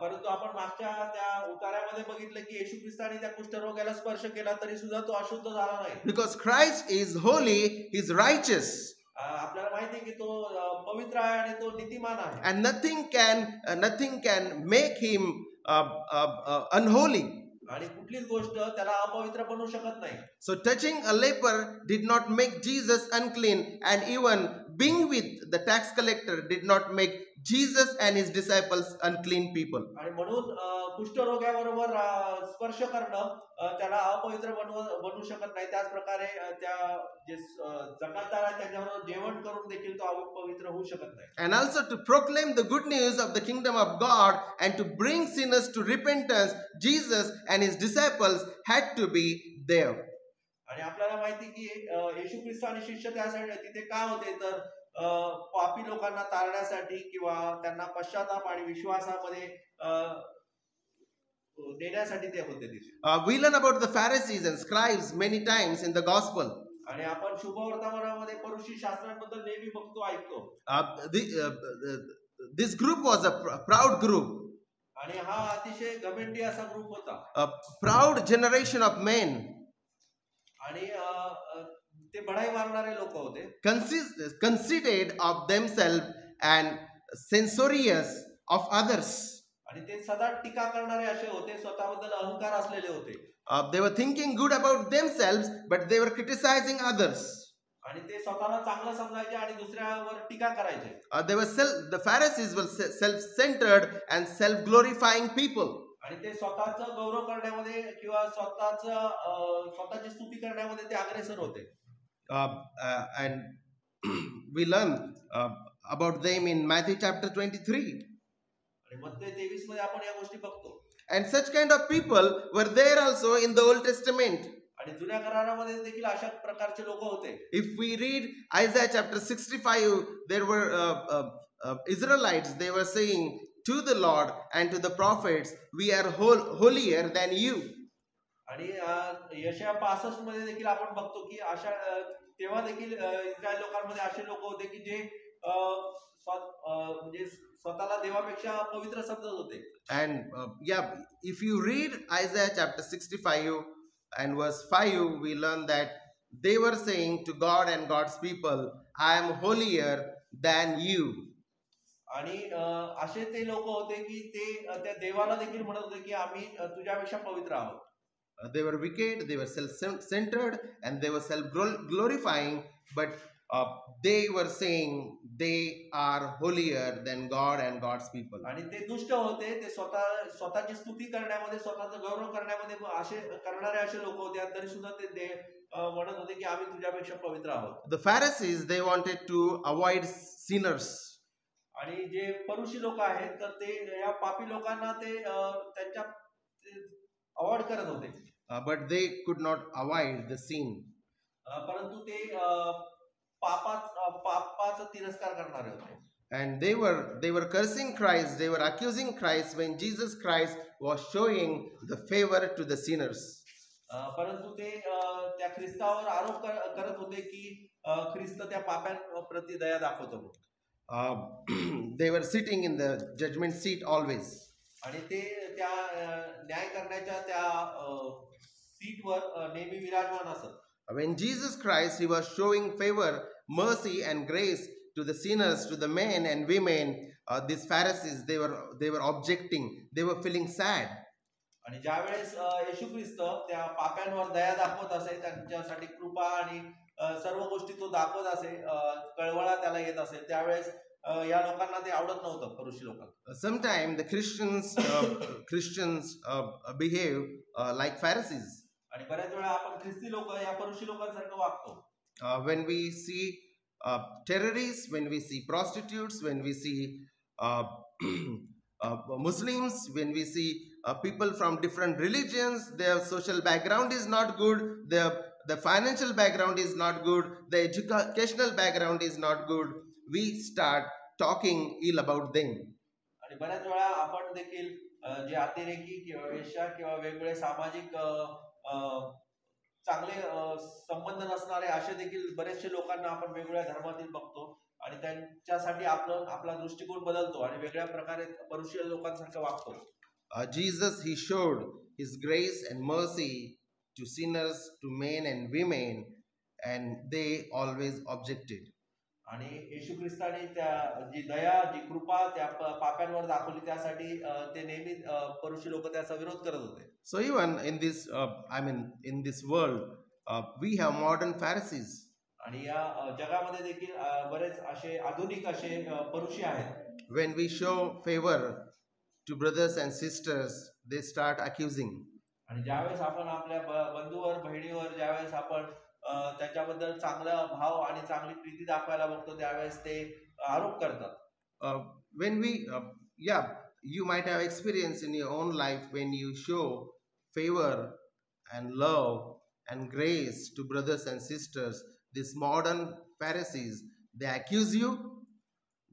परंतु आपण मागच्या त्या उतार्यामध्ये बघितलं की येशू ख्रिस्ताने त्या कुष्ठरोग्याला स्पर्श केला तरी सुद्धा तो अशुद्ध झाला नाही. Because Christ is holy, he is righteous. आपल्याला माहिती आहे की तो पवित्र आहे आणि तो नीतिमान आहे. And nothing can make him unholy. आणि कुठलीच गोष्ट त्याला अपवित्र बनवू शकत नाही. So touching a leper did not make Jesus unclean, and even being with the tax collector did not make Jesus and his disciples unclean people. आणि म्हणून कुष्ठरोग्याबरोबर स्पर्श करणं त्याला अपवित्र बनवू शकत नाही. त्याच प्रकारे त्या जे जकातदार आहेत त्यांच्याबरोबर जेवण करून देखील तो अपवित्र होऊ शकत नाही. And also to proclaim the good news of the kingdom of God and to bring sinners to repentance, Jesus and his disciples had to be there. आणि आपल्याला माहिती की येशू ख्रिस्त आणि शिष्य त्यासाठी तिथे का होते, तर पापी लोकांना तारण्यासाठी किंवा त्यांना पश्चाताप आणि विश्वासामध्ये देण्यासाठी ते होते तिथे. We learn about the Pharisees and scribes many times in the gospel. आणि आपण शुभवर्तमानामध्ये फरीसी शास्त्रांबद्दल नेहमी बघतो, ऐकतो. This group was a proud group. आणि हा अतिशय घमंडी असा ग्रुप होता. A proud generation of men. आणि ते बढाई मारणारे लोक होते. Conceited of themselves and censorious of others. आणि ते सदा टीका करणारे असे होते, स्वतःबद्दल अहंकार असलेले होते. They were thinking good about themselves, but they were criticizing others. आणि ते स्वतःला चांगलं समजायचे आणि दुसऱ्यावर टीका करायचे. The Pharisees were self-centered and self-glorifying people. आणि ते स्वतःचा गौरव करण्यामध्ये किंवा स्वतःची स्तुती करण्यामध्ये ते अग्रेसर होते. And we learn about them in Matthew chapter 23. आणि मत्ते 23 मध्ये आपण या गोष्टी बघतो. And such kind of people were there also in the Old Testament. आणि जुन्या करारामध्ये देखील अशा प्रकारचे लोक होते. If we read Isaiah chapter 65, there were Israelites, they were saying to the Lord and to the prophets, we are holier than you. आणि यशाया 65 मध्ये देखील आपण बघतो की अशा तेव्हा देखील इस्रायल लोकांमध्ये असे लोक होते की जे म्हणजे स्वतःला देवापेक्षा पवित्र समजत होते. And if you read Isaiah chapter 65 and verse 5, we learn that they were saying to God and God's people, I am holier than you. आणि असे ते लोक होते की ते त्या देवाला देखील म्हणत होते की आम्ही तुझ्यापेक्षा पवित्र आहोत. They were wicked, they were self-centered, and they were self-glorifying, but they were saying they are holier than God and God's people. आणि ते दुष्ट होते, ते स्वतःची स्तुती करण्यामध्ये, स्वतःचा गौरव करण्यामध्ये असे करणारे असे लोक होते. तरी सुद्धा ते म्हणत होते की आम्ही तुझ्यापेक्षा पवित्र आहोत. The Pharisees, they wanted to avoid sinners. आणि जे फरीसी लोक आहेत तर ते या पापी लोकांना ते त्यांच्या अवॉइड करत होते. But they could not avoid the sin. परंतु ते पापाचा तिरस्कार करणारे होते. And they were cursing Christ, they were accusing Christ when Jesus Christ was showing the favor to the sinners. परंतु ते त्या ख्रिस्तावर आरोप करत होते की ख्रिस्त त्या पाप्यांप्रती दया दाखवतो. They were sitting in the judgment seat always. आणि ते त्या न्याय करण्याच्या त्या सीटवर नेहमी विराजमान असत. When Jesus Christ, he was showing favor, mercy and grace to the sinners, to the men and women, these Pharisees, they were objecting, they were feeling sad. आणि ज्यावेळेस येशू ख्रिस्त त्या पाप्यांवर दया दाखवत असे, त्यांच्यासाठी कृपा आणि सर्व गोष्टी तो दाखवत असे, कळवळा त्याला येत असेल, त्यावेळेस या लोकांना ते आवडत नव्हतं, फरीसी लोकांना. Sometimes the Christians behave like Pharisees. आणि बऱ्याच वेळा आपण ख्रिस्ती लोक या फरीसी लोकांसारखं वागतो. When we see terrorists, when we see prostitutes, when we see Muslims, when we see people from different religions, their social background is not good, the financial background is not good, the educational background is not good, we start talking ill about them. आणि बऱ्याच वेळा आपण देखील जे अतिरेकी किंवा वेश्या किंवा वेगवेगळे सामाजिक चांगले संबंध नसणारे असे देखील बरेचसे लोकांना आपण वेगवेगळ्या धर्मातील बघतो आणि त्यांच्यासाठी आपला दृष्टिकोन बदलतो आणि वेगळ्या प्रकारे फरीसी लोकांसारखं वागतो. Jesus, he showed his grace and mercy to sinners, to men and women, and they always objected. आणि येशू ख्रिस्ताने त्या जी दया, जी कृपा त्या पाप्यांवर दाखवली, त्यासाठी ते नेहमी फरीसी लोक त्याचा विरोध करत होते. So even in this in this world we have modern Pharisees. आणि या जगामध्ये देखील बरेच असे आधुनिक असे फरीसी आहेत. When we show favor to brothers and sisters, they start accusing. आणि ज्यावेळेस आपण आपल्या बंधूवर बहिणीवर ज्यावेळेस आपण त्याच्याबद्दल चांगला भाव आणि चांगली प्रीती दाखवायला बघतो त्यावेळेस ते आरोप करतात. When we, yeah, you might have experience in your own life when you show favor and love and grace to brothers and sisters. These modern Pharisees, they accuse you,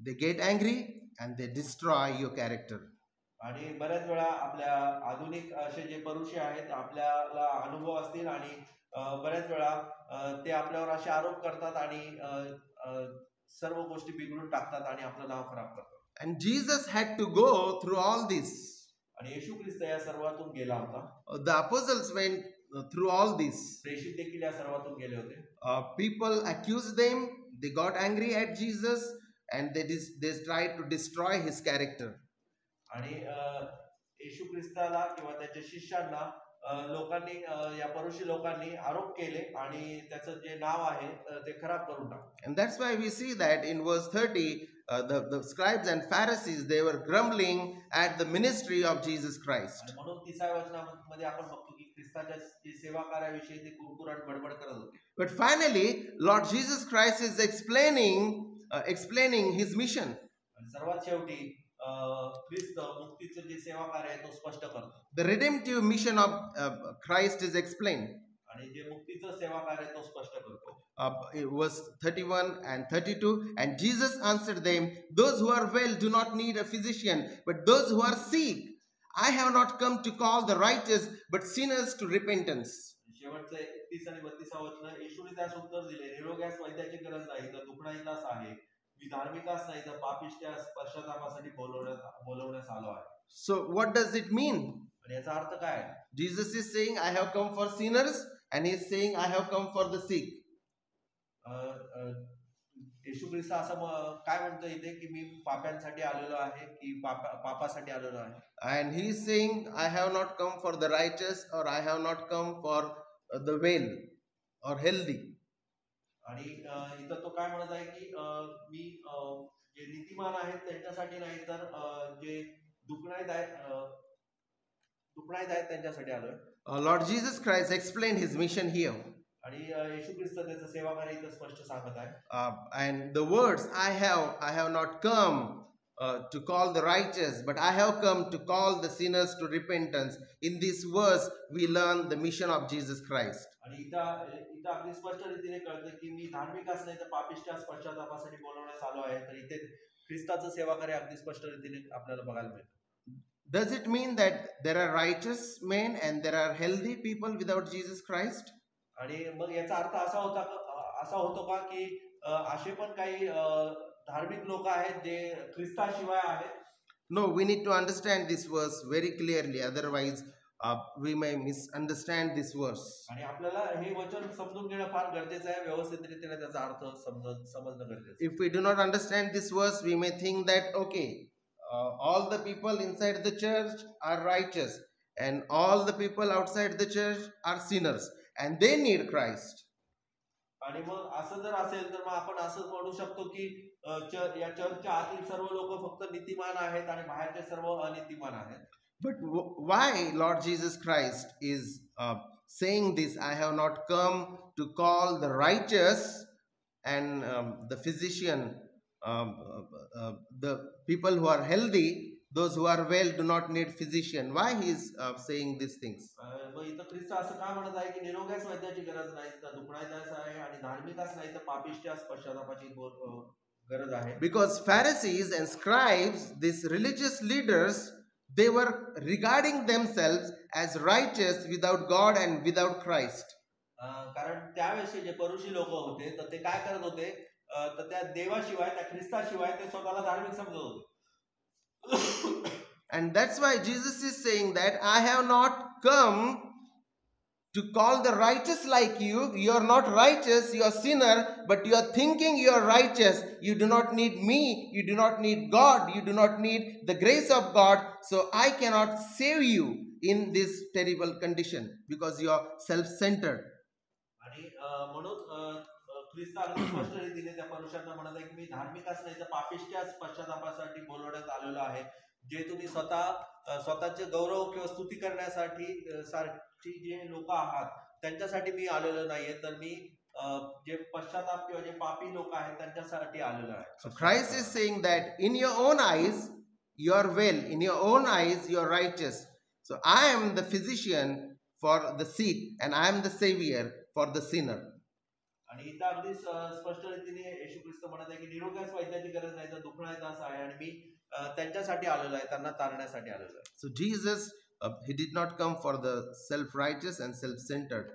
they get angry, and they destroy your character. आणि बऱ्याच वेळा आपल्या आधुनिक असे जे परुषी आहेत आपल्याला अनुभव असतील आणि बऱ्याच वेळा ते आपल्यावर असे आरोप करतात आणि सर्व गोष्टी बिघडून टाकतात आणि आपलं नाव खराब करतात. And Jesus had to go through all this. आणि येशू ख्रिस्त या सर्वातून गेला होता. The apostles went through all this. प्रेषित देखील या सर्वातून गेले होते. People accused them, they got angry at Jesus, and they tried to destroy his character. आणि येशू ख्रिस्ताला किंवा त्याच्या शिष्यांना लोकांनी या परुषी लोकांनी आरोप केले आणि त्याचं जे नाव आहे ते खराब करून टाकले. And that's why we see that in verse 30, the scribes and Pharisees, they were grumbling at the ministry of Jesus Christ. म्हणून 30व्या वचनामध्ये आपण बघतो की ख्रिस्ताच्या जे सेवा कार्याविषयी ते कुरकुराट बडबड करत होते. But finally, Lord Jesus Christ is explaining his mission. सर्वात शेवटी ख्रिस्त मुक्तीचं जे सेवा कार्य आहे तो स्पष्ट करतो. The redemptive mission of Christ is explained. आणि जे मुक्तीचं सेवा कार्य आहे तो स्पष्ट करतो. Verse 31 and 32, and Jesus answered them, those who are well do not need a physician, but those who are sick. I have not come to call the righteous, but sinners to repentance. शेवटचे 31 आणि 32 वचन येशूने त्यास उत्तर दिले, निरोग्यास वैद्याची गरज नाही तर दुखण्याचाच आहे. मी धार्मिकास नाही तर पापिष्टास पश्चातापासाठी बोलवण्यास आलो आहे. So what does it mean? आणि याचा अर्थ काय आहे? Jesus is saying, I have come for sinners, and he is saying, I have come for the sick. येशू ख्रिस्त असं काय म्हणतो इथे की मी पाप्यांसाठी आलेलो आहे की पापासाठी आलेलो आहे. And he is saying, I have not come for the righteous, or I have not come for the well or healthy. आणि इथं तो काय म्हणत आहे की मी जे नीतिमान आहेत त्यांच्यासाठी नाही तर जे दुखणायत आहेत त्यांच्यासाठी आलोय. Lord Jesus Christ explained his mission here. आणि येशू ख्रिस्त त्याचं सेवा कार्य इथं स्पष्ट सांगत आहे. And the words, I have not come to call the righteous, but I have come to call the sinners to repentance. In this verse, we learn the mission of Jesus Christ. आणि इथं अगदी स्पष्ट रीतीने कळतं की मी धार्मिकाच नाही तर पापिष्टास पश्चातापासाठी बोलवण्यास आलो आहे. तर इथे ख्रिस्ताचं सेवा कार्य अगदी स्पष्ट रीतीने आपल्याला बघायला मिळतं. Does it mean that there are righteous men and there are healthy people without Jesus Christ? आणि मग याचा अर्थ असा होतो का की असे पण काही धार्मिक लोक आहेत जे ख्रिस्ताशिवाय आहेत? No, we need to understand this verse very clearly, otherwise we may misunderstand this verse. आणि आपल्याला हे वचन समजून घेणं फार गरजेचं आहे. व्यवस्थित रीतीने त्याचा अर्थ समजणं गरजेचं आहे. If we do not understand this verse, we may think that okay, all the people inside the church are righteous and all the people outside the church are sinners and they need Christ. आणि मग असं जर असेल तर मग आपण असं म्हणू शकतो की या चर्चच्या आतील सर्व लोक फक्त नीतिमान आहेत आणि बाहेरचे सर्व अनितिमान आहेत. But why Lord Jesus Christ is saying this? I have not come to call the righteous and the physician, the people who are healthy, those who are well do not need physician. Why he is saying these things? मग इथं ख्रिस्त असं काय म्हणत आहे की निरोग्यास वैद्याची गरज नाही तर दुखण्याचाच आहे आणि धार्मिकाच नाही तर पापिष्टास पश्चातापाची गरज आहे. Because Pharisees and scribes, these religious leaders, they were regarding themselves as righteous without God and without Christ. कारण त्यावेळेस जे परुषी लोक होते तर ते काय करत होते तर त्या देवाशिवाय त्या ख्रिस्ताशिवाय ते स्वतःला धार्मिक समजत होते. And that's why Jesus is saying that I have not come to call the righteous like you. You are not righteous, you are sinner, but you are thinking you are righteous. You do not need me, you do not need God, you do not need the grace of God. So I cannot save you in this terrible condition because you are self-centered. आणि म्हणून ख्रिस्त स्पष्ट रीतीने त्या पुरुषांना म्हणत आहे की मी धार्मिकाच नाही तर पापिष्टास पश्चातापासाठी बोलवण्यात आलेलो आहे. जे तुम्ही स्वतःचे गौरव किंवा स्तुती करण्यासाठी सारखी जे लोक आहात त्यांच्यासाठी मी आलेलो नाहीये, तर मी जे पश्चाताप किंवा जे पापी लोक आहेत त्यांच्यासाठी आलेलो आहे. So Christ is saying that in your own eyes you are well, in your own eyes you are righteous. So I am the physician for the sick and I am the savior for the sinner. आणि इथं अगदी स्पष्ट रीतीने येशू ख्रिस्त म्हणत आहे की निरोग्यास वैद्याची गरज नाही तर दुखण्याचा आहे, आणि मी त्यांच्यासाठी आलेलो आहे, त्यांना तारण्यासाठी आलेलो आहे. So Jesus, he did not come for the self-righteous and self-centered.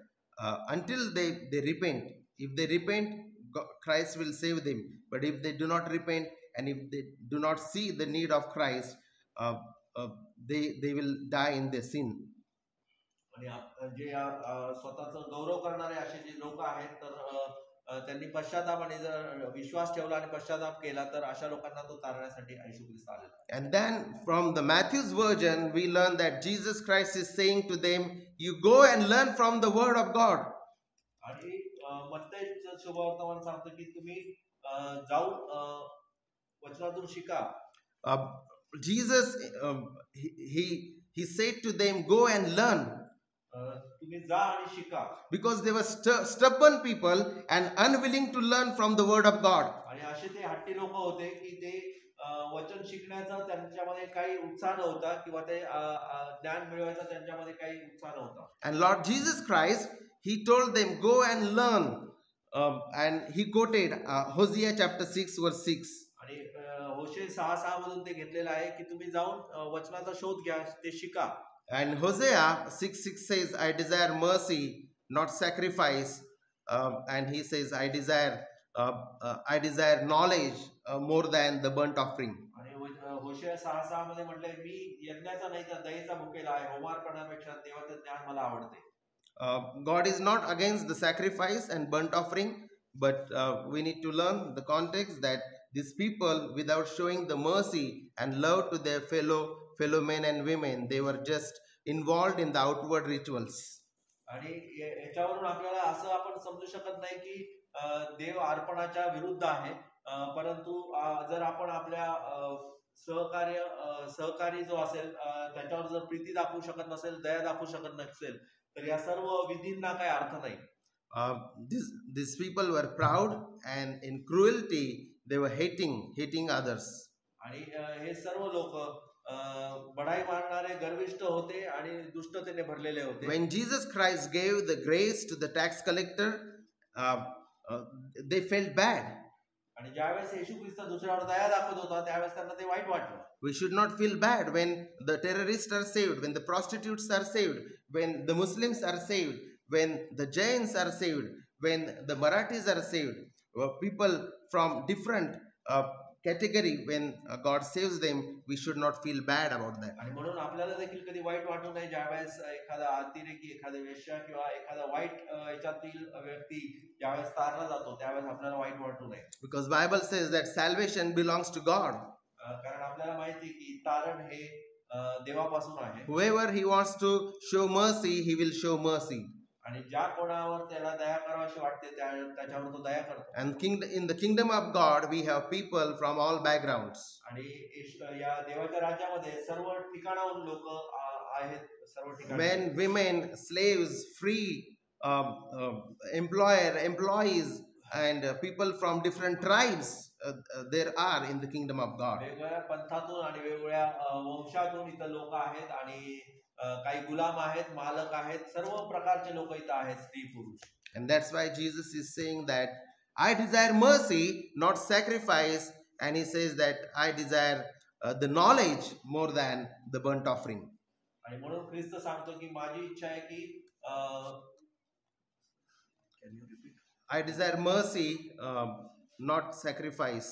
Until they repent. If they repent, Christ will save them. But if they do not repent and if they do not see the need of Christ, they will die in their sin. आणि जे स्वतःचा गौरव करणारे असे जे लोक आहेत, तर त्यांनी पश्चाताप आणि जर विश्वास ठेवला आणि पश्चाताप केला तर अशा लोकांना तो तारण्यासाठी येशू ख्रिस्त आलेला आहे. And then from the Matthew's version we learn that Jesus Christ is saying to them, you go and learn from the word of God. आणि मत्तईचं शुभवर्तमान सांगतं की तुम्ही जाऊन वचनातून शिका. Jesus he said to them, go and learn. तुम्ही जा आणि शिका. Because they were stubborn people and unwilling to learn from the word of God. आणि असे ते हट्टी लोक होते की ते वचन शिकण्याचा त्यांच्यामध्ये काही उत्साह नव्हता किंवा ते ज्ञान मिळवायचा त्यांच्यामध्ये काही उत्साह नव्हता. And Lord Jesus Christ, he told them, go and learn. And he quoted Hosea chapter 6 verse 6. आणि होशे 6:6 मधून ते घेतलेलं आहे की तुम्ही जाऊन वचनाचा शोध घ्या, ते शिका. And Hosea 6:6 says, I desire mercy, not sacrifice. And he says, I desire knowledge more than the burnt offering. आणि होशे 6:6 मध्ये म्हटलंय, मी यज्ञाचा नाही तर दयेचा भुकेला आहे, होमार्पणापेक्षा देवाचं ज्ञान मला आवडते. God is not against the sacrifice and burnt offering, but we need to learn the context that these people, without showing the mercy and love to their fellow men and women, they were just involved in the outward rituals. आणि याच्यावरून आपल्याला असं आपण समजू शकत नाही की देव अर्पणाच्या विरुद्ध आहे, परंतु जर आपण आपल्या सहकारी जो असेल त्याच्यावर जर प्रीती दाखवू शकत नसेल, दया दाखवू शकत नसेल, तर या सर्व विधींना काही अर्थ नाही. These people were proud and in cruelty they were hating others. आणि हे सर्व लोक बढाई मारणारे गर्विष्ठ होते आणि दुष्टतेने भरलेले होते. When Jesus Christ gave the grace to the tax collector, they felt bad. आणि ज्यावेळेस येशू ख्रिस्त दुसऱ्यावर दया दाखवत होता त्यावेळेस त्यांना ते वाईट वाटलं. We should not feel bad when the terrorists are saved, when the prostitutes are saved, when the Muslims are saved, when the Jains are saved, when the Marathis are saved. People from different category, when God saves them, we should not feel bad about that. आणि म्हणून आपल्याला देखील कधी वाईट वाटू नये ज्यावेळेस एखादा अतिरेकी, एखादा वेश्या किंवा एखादा वाईट याच्यातील व्यक्ती ज्यावेळेस तारला जातो त्यावेळेस आपल्याला वाईट वाटू नये. Because Bible says that salvation belongs to God. कारण आपल्याला माहिती की तारण हे देवापासून आहे. Whoever he wants to show mercy, he will show mercy. आणि ज्या कोणावर त्याला दया करावीशी वाटते त्याच्यावर तो दया करतो. And in the kingdom of God we have people from all backgrounds. आणि या देवाच्या राज्यामध्ये सर्व ठिकाणाहून लोक आहेत, सर्व ठिकाणी. Men, women, slaves, free, employees, and people from different tribes there are in the kingdom of God. वेगवेगळ्या पंथातून आणि वेगवेगळ्या वंशातून इथं लोक आहेत आणि काही गुलाम आहेत, मालक आहेत, सर्व प्रकारचे लोक इथं आहेत, स्त्री पुरुष. And that's why Jesus is saying that I desire mercy, not sacrifice, and he says that I desire the knowledge more than the burnt offering. आणि म्हणून ख्रिस्त सांगतो की माझी इच्छा आहे की I desire mercy, not sacrifice.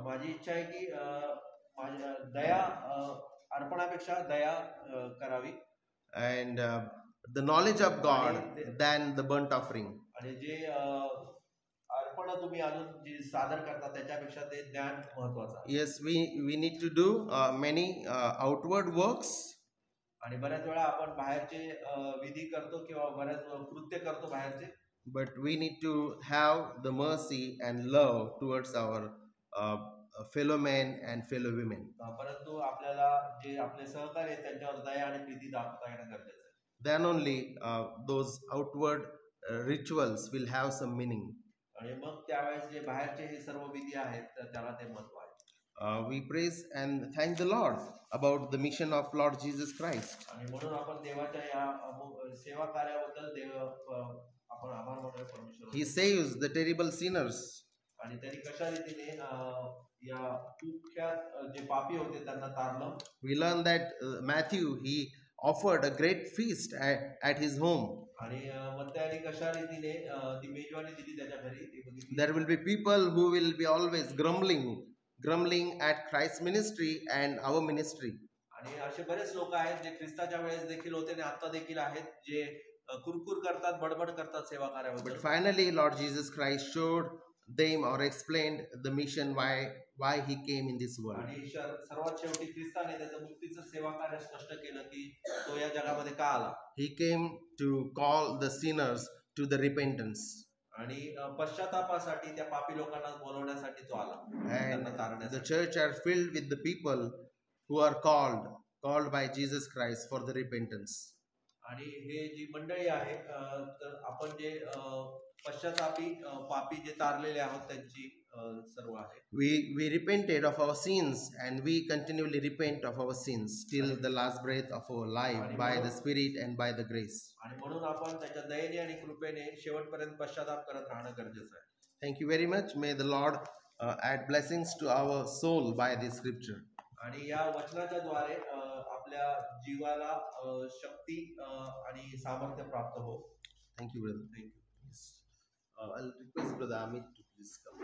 माझी इच्छा आहे की माझ्या दया अर्पणापेक्षा दया करावी. And the knowledge of God than the burnt offering. आणि जे अर्पण तुम्ही अजून जे सादर करता त्याच्यापेक्षा ते ज्ञान महत्त्वाचं आहे. Yes, we need to do many outward works. आणि बऱ्याच वेळा आपण बाहेरचे विधी करतो किंवा बऱ्याच कृत्य करतो बाहेरचे. But we need to have the mercy and love towards our fellow men and fellow women. परंतु आपल्याला जे आपले सहकारी आहेत त्यांच्यावर दया आणि प्रीती दाखवता येणं गरजेचं आहे. Then only those outward rituals will have some meaning. आणि मग त्यावेळेस जे बाहेरचे हे सर्व विधी आहेत तर त्याला ते महत्व आहे. We praise and thank the Lord about the mission of Lord Jesus Christ. आणि म्हणून आपण देवाच्या या सेवा कार्याबद्दल आपण आभार मानूया परमेश्वर. He saves the terrible sinners. आणि त्यांनी कशा रीतीने या कुख्यात जे पापी होते त्यांना तारलं. We learn that Matthew, he offered a great feast at his home. आणि मग त्यांनी कशा रीतीने ती मेजवानी दिली त्याच्या घरी ते बघितली. There will be people who will be always grumbling at Christ's ministry and our ministry. आणि असे बरेच लोक आहेत जे ख्रिस्ताच्या वेळेस देखील होते आणि आता देखील आहेत जे कुरकुर करतात, बडबड करतात सेवा कार्याबद्दल. But finally Lord Jesus Christ showed them or explained the mission why he came in this world. आणि सर्वात शेवटी ख्रिस्ताने त्याचं मुक्तीचं सेवा कार्य स्पष्ट केलं की तो या जगामध्ये का आला. He came to call the sinners to the repentance. आणि पश्चातापासाठी त्या पापी लोकांना बोलवण्यासाठी तो आला, त्यांना And the तारण्यासाठी. church are filled with the people who are called by Jesus Christ for the repentance. आणि हे जी मंडळी आहे तर आपण जे पश्चातापी पापी जे तारलेले आहोत त्यांची सर्व आहे. We repented of our sins and we continually repent of our sins till the last breath of our life by the Spirit and by the grace. आणि म्हणून आपण त्याच्या दयेने आणि कृपेने शेवटपर्यंत पश्चाताप करत राहणं गरजेचं आहे. Thank you very much. May the Lord add blessings to our soul by this scripture. आणि या वचनाच्या द्वारे आपल्या जीवाला शक्ती आणि सामर्थ्य प्राप्त हो. Thank you, brother. Thank you. I'll request Brother Amit to please come.